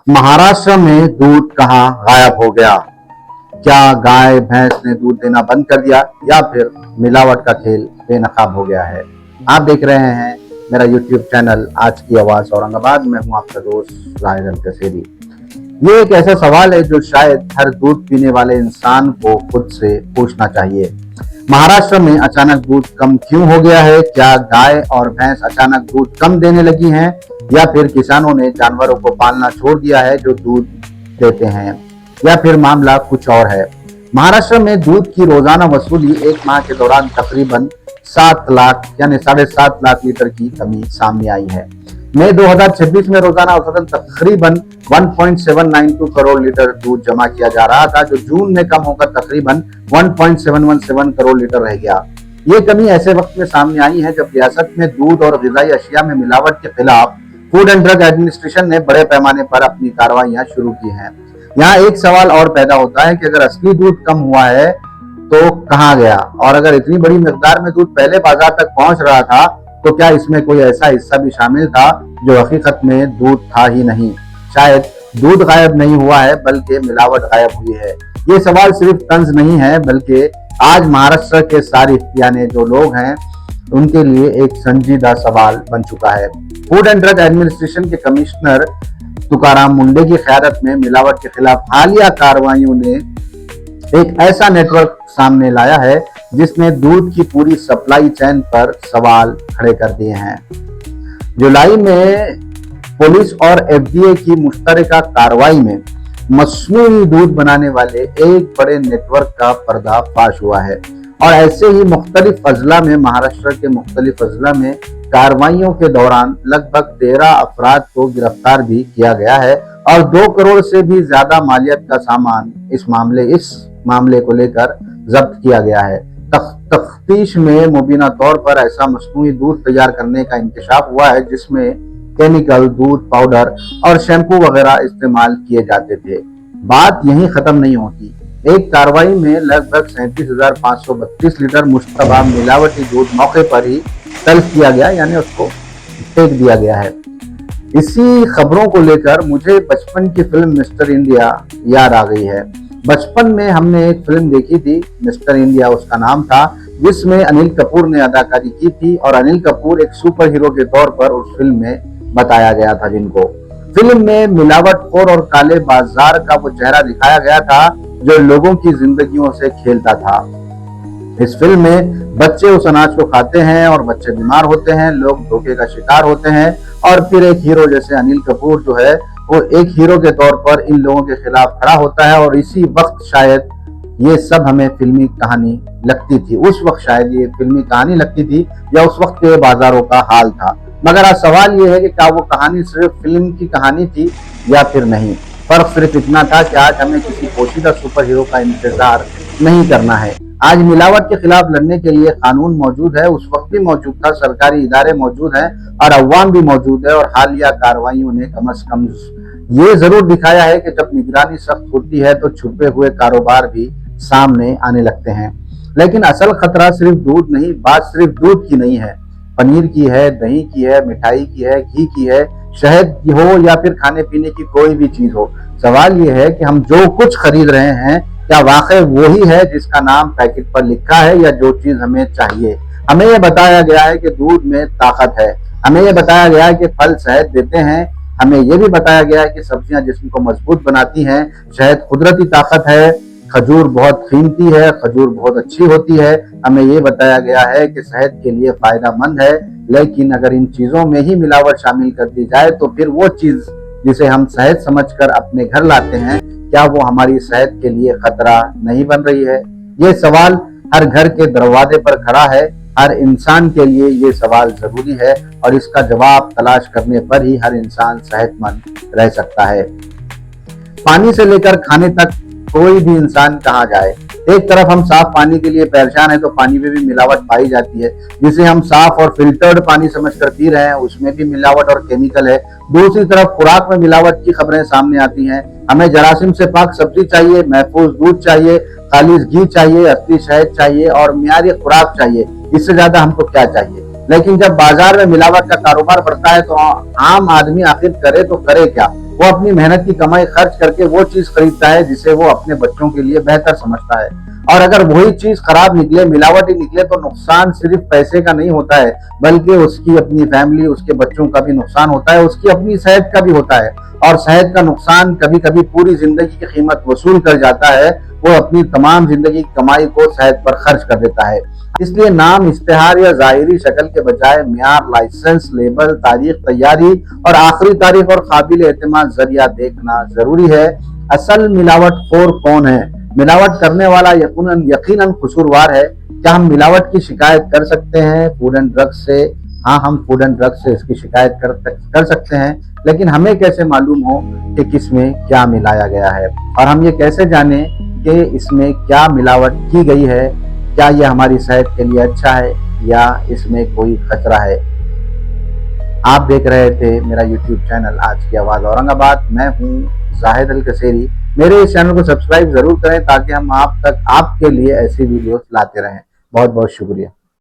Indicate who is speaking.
Speaker 1: महाराष्ट्र में दूध कहां गायब हो गया? क्या गाय भैंस ने दूध देना बंद कर दिया या फिर मिलावट का खेल बेनकाब हो गया है? आप देख रहे हैं मेरा YouTube चैनल आज की आवाज औरंगाबाद में। हूं आपका दोस्त जाहिद अल-कसेरी। ये एक ऐसा सवाल है जो शायद हर दूध पीने वाले इंसान को खुद से पूछना चाहिए। महाराष्ट्र में अचानक दूध कम क्यों हो गया है? क्या गाय और भैंस अचानक दूध कम देने लगी हैं या फिर किसानों ने जानवरों को पालना छोड़ दिया है जो दूध देते हैं, या फिर मामला कुछ और है? महाराष्ट्र में दूध की रोजाना वसूली एक माह के दौरान तकरीबन 7 लाख यानी 7.5 लाख लीटर की कमी सामने आई है। मई 2026 में रोजाना औसतन तकरीबन 1.792 करोड़ लीटर दूध जमा किया जा रहा था, जो जून में कम होकर तकरीबन 1.717 करोड़ लीटर रह गया। ये कमी ऐसे वक्त में सामने आई है जब रियासत में दूध और ग़िज़ाई अशिया में मिलावट के खिलाफ फूड एंड ड्रग एडमिनिस्ट्रेशन ने बड़े पैमाने पर अपनी कार्रवाइयां शुरू की हैं। यहाँ एक सवाल और पैदा होता है कि अगर असली दूध कम हुआ है तो कहाँ गया, और अगर इतनी बड़ी मिकदार में दूध पहले बाजार तक पहुंच रहा था तो क्या इसमें कोई ऐसा हिस्सा भी शामिल था जो हकीकत में दूध था ही नहीं? शायद दूध गायब नहीं हुआ है बल्कि मिलावट गायब हुई है। ये सवाल सिर्फ तंज नहीं है बल्कि आज महाराष्ट्र के सारिफ यानी जो लोग हैं उनके लिए एक संजीदा सवाल बन चुका है। फूड एंड ड्रग एडमिनिस्ट्रेशन के कमिश्नर तुकाराम मुंडे की क़यादत में मिलावट के खिलाफ हालिया कार्रवाइयों ने एक ऐसा नेटवर्क सामने लाया है जिसने दूध की पूरी सप्लाई चेन पर सवाल खड़े कर दिए हैं। जुलाई में पुलिस और एफडीए की मुश्तरका कार्रवाई में मस्नूई दूध बनाने वाले एक बड़े नेटवर्क का पर्दाफाश हुआ है, और ऐसे ही मुख्तलिफ अजला में महाराष्ट्र के मुख्तलिफ अजला में कार्रवाइयों के दौरान लगभग 13 अफराद को गिरफ्तार भी किया गया है और 2 करोड़ से भी ज्यादा मालियत का सामान इस मामले को लेकर जब्त किया गया है। तफ्तीश में मुबीना तौर पर ऐसा मस्नूई दूध तैयार करने का इंकशाफ हुआ है जिसमें केमिकल, दूध पाउडर और शैम्पू वगैरह इस्तेमाल किए जाते थे। बात यहीं खत्म नहीं होती। एक कार्रवाई में लगभग 37,532 लीटर मुश्तबा मिलावटी दूध मौके पर ही तल्फ किया गया, यानी उसको फेंक दिया गया है। इसी खबरों को लेकर मुझे बचपन की फिल्म मिस्टर इंडिया याद आ गई है। बचपन में हमने एक फिल्म देखी थी, मिस्टर इंडिया उसका नाम था, जिसमें अनिल कपूर ने अदाकारी की थी और अनिल कपूर एक सुपर हीरो के तौर पर उस फिल्म में बताया गया था, जिनको फिल्म में मिलावटखोर और काले बाजार का वो चेहरा दिखाया गया था जो लोगों की जिंदगियों से खेलता था। इस फिल्म में बच्चे उस अनाज को खाते हैं और बच्चे बीमार होते हैं, लोग धोखे का शिकार होते हैं, और फिर एक हीरो जैसे अनिल कपूर जो है वो एक हीरो के तौर पर इन लोगों के खिलाफ खड़ा होता है। और इसी वक्त शायद ये सब हमें फिल्मी कहानी लगती थी, उस वक्त शायद ये फिल्मी कहानी लगती थी या उस वक्त के बाजारों का हाल था। मगर आज सवाल ये है कि क्या वो कहानी सिर्फ फिल्म की कहानी थी या फिर नहीं। फर्क सिर्फ इतना था कि आज हमें किसी पोशीदा सुपर हीरो का इंतजार नहीं करना है। आज मिलावट के खिलाफ लड़ने के लिए कानून मौजूद है, उस वक्त भी मौजूद था, सरकारी इदारे मौजूद हैं और अवाम भी मौजूद है। और हालिया कार्रवाइयों ने कम से कम ये जरूर दिखाया है कि जब निगरानी सख्त होती है तो छुपे हुए कारोबार भी सामने आने लगते हैं। लेकिन असल खतरा सिर्फ दूध नहीं, बात सिर्फ दूध की नहीं है, पनीर की है, दही की है, मिठाई की है, घी की है, शहद की हो या फिर खाने पीने की कोई भी चीज हो। सवाल ये है कि हम जो कुछ खरीद रहे हैं क्या वाकई वही है जिसका नाम पैकेट पर लिखा है, या जो चीज हमें चाहिए। हमें यह बताया गया है कि दूध में ताकत है, हमें यह बताया गया है कि फल शहद देते हैं, हमें यह भी बताया गया है कि सब्जियां जिस्म को मजबूत बनाती हैं, शहद कुदरती ताकत है, खजूर बहुत कीमती है, खजूर बहुत अच्छी होती है। हमें ये बताया गया है कि सेहत के लिए फायदेमंद है। लेकिन अगर इन चीजों में ही मिलावट शामिल कर दी जाए तो फिर वो चीज जिसे हम सेहत समझकर अपने घर लाते हैं, क्या वो हमारी सेहत के लिए खतरा नहीं बन रही है? ये सवाल हर घर के दरवाजे पर खड़ा है, हर इंसान के लिए ये सवाल जरूरी है और इसका जवाब तलाश करने पर ही हर इंसान सेहतमंद रह सकता है। पानी से लेकर खाने तक कोई भी इंसान कहाँ जाए। एक तरफ हम साफ पानी के लिए परेशान है तो पानी में भी मिलावट पाई जाती है, जिसे हम साफ और फिल्टर्ड पानी समझकर पी रहे हैं उसमें भी मिलावट और केमिकल है। दूसरी तरफ खुराक में मिलावट की खबरें सामने आती हैं। हमें जरासीम से पाक सब्जी चाहिए, महफूज दूध चाहिए, खालिश घी चाहिए, असली शहद चाहिए और मियारी खुराक चाहिए। इससे ज्यादा हमको क्या चाहिए? लेकिन जब बाजार में मिलावट का कारोबार बढ़ता है तो आम आदमी आखिर करे तो करे क्या? वो अपनी मेहनत की कमाई खर्च करके वो चीज खरीदता है जिसे वो अपने बच्चों के लिए बेहतर समझता है। और अगर वही चीज खराब निकले, मिलावटी निकले, तो नुकसान सिर्फ पैसे का नहीं होता है, बल्कि उसकी अपनी फैमिली, उसके बच्चों का भी नुकसान होता है, उसकी अपनी सेहत का भी होता है। और सेहत का नुकसान कभी कभी पूरी जिंदगी की कीमत वसूल कर जाता है। वो अपनी तमाम जिंदगी की कमाई को सेहत पर खर्च कर देता है। इसलिए नाम, इश्तेहार या जाहिरी शक्ल के बजाय मियार, लाइसेंस, लेबल, तारीख तैयारी और आखिरी तारीख और काबिल एतमाद जरिया देखना जरूरी है। असल मिलावट खोर कौन है? मिलावट करने वाला यकीनन कसूरवार है। क्या हम मिलावट की शिकायत कर सकते हैं फूड एंड ड्रग से? हाँ, हम फूड एंड ड्रग से इसकी शिकायत कर सकते हैं, लेकिन हमें कैसे मालूम हो कि किसमें क्या मिलाया गया है, और हम ये कैसे जाने कि इसमें क्या मिलावट की गई है? क्या ये हमारी सेहत के लिए अच्छा है या इसमें कोई खतरा है? आप देख रहे थे मेरा YouTube चैनल आज की आवाज औरंगाबाद। मैं हूँ जाहिद अल कसेरी। मेरे इस चैनल को सब्सक्राइब जरूर करें ताकि हम आप तक आपके लिए ऐसी वीडियोस लाते रहें। बहुत बहुत शुक्रिया।